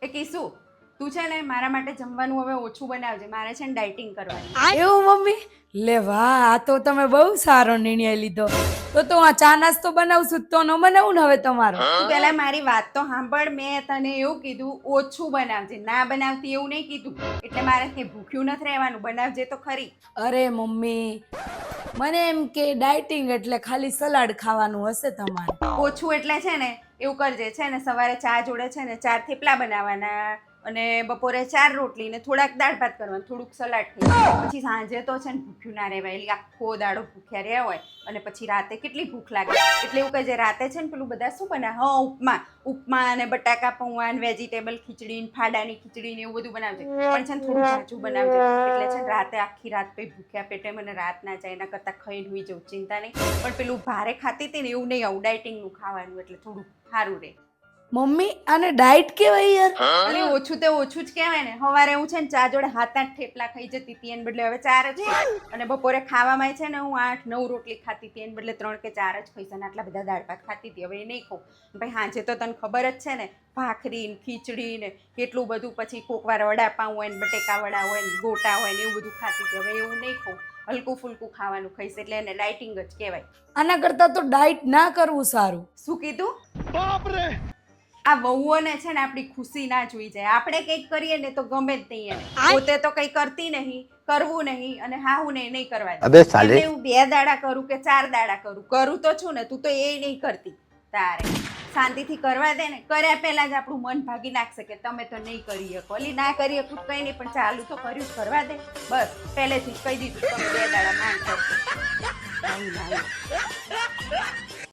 એ કીસુ તું છે ને મારા માટે જમવાનું હવે ઓછું બનાવજે, મારે છે ને ડાયટિંગ કરવાની. એવું મમ્મી? લે વાહ, આ તો તમે બહુ સારો નિર્ણય લીધો. તો આ ચા નાસ્તો બનાવશું તો ન બનાવું ને હવે તમારો. તું પેલા મારી વાત તો સાંભળ. મેં તને એવું કીધું ઓછું બનાવજે, ના બનાવતી એવું નહીં કીધું. એટલે મારે કે ભૂખ્યું નથી રહેવાનું, બનાવજે તો ખરી. અરે મમ્મી, મને એમ કે ડાયટિંગ એટલે ખાલી સલાડ ખાવાનું હશે તમારે. ઓછું એટલે છે ને એવું કરજે, છે ને સવારે ચા જોડે છે ને 4 થેપલા બનાવવાના અને બપોરે 4 રોટલી ને થોડાક દાળ ભાત કરવાનું, થોડુંક સલાડ ખાઈ. પછી સાંજે તો છે ને ભૂખ્યું ના રહેવાય, એટલે આખો દાડો ભૂખ્યા રહ્યા હોય અને પછી રાતે કેટલી ભૂખ લાગે, એટલે એવું કહેજે રાતે છે ને પેલું બધા શું બનાવે, ઉપમા અને બટાકા પૌવા ને વેજીટેબલ ખીચડી ને ફાડાની ખીચડી ને એવું બધું બનાવજે. પણ છે ને થોડું જાજુ બનાવજે, એટલે છે ને રાતે આખી રાત પછી ભૂખ્યા પેટે મને રાત ના જાય, એના કરતાં ખાઈને હુઈ જવું, ચિંતા નહીં. પણ પેલું ભારે ખાતી હતી ને એવું નહીં, આવું ડાયટિંગનું ખાવાનું, એટલે થોડું સારું રહે. મમ્મી આને ડાયટ કહેવાય યાર? અરે ઓછું તે ઓછું જ કહેવાય ને. સવારે હું છે ને ચા જોડે 7-8 થેપલા ખાઈ જતી હતી, એને બદલે હવે 4 જ ખાઈ. અને બપોરે ખાવામાં છે ને હું 8-9 રોટલી ખાતી હતી, એને બદલે 3 કે 4 જ ખાઈશ. અને આટલા બધા દાળ ભાત ખાતી હતી, હવે એ નહીં ખાઉં. ભાઈ સાંજે તો તને ખબર જ છે ને, ભાખરી ને ખીચડી ને કેટલું બધું, પછી કોકવાર વડાપાઉં હોય ને બટેકા વડા હોય ને ગોટા હોય ને એવું બધું ખાતી હતી. હવે એવું નહીં ખાઉં, હલકું ફૂલકું ખાવાનું ખાઈશ, એટલે એને ડાયટિંગ જ કહેવાય. આના કરતાં તો ડાયટ ના કરવું સારું. શું કીધું? આ વહુઓને છે ને આપણી ખુશી ના જોઈ જાય. આપણે કંઈક કરીએ ને તો ગમે જ નહીં એને. પોતે તો કંઈ કરતી નહીં, કરવું નહીં, અને હાહુને નહીં કરવા દે. અબે સાલે, એટલે હું 2 દાડા કરું કે 4 દાડા કરું તો છું ને. તું તો એ નહીં કરતી. તારે શાંતિથી કરવા દે ને. કર્યા પહેલા જ આપણું મન ભાગી નાખશે કે તમે તો નહીં કરી શકો. ઓલી ના કરી શકું કંઈ નહીં, પણ ચાલુ તો કર્યું, કરવા દે. બસ પહેલેથી જ કહી દીધું તમે 2 દાડા માંડ કરશો.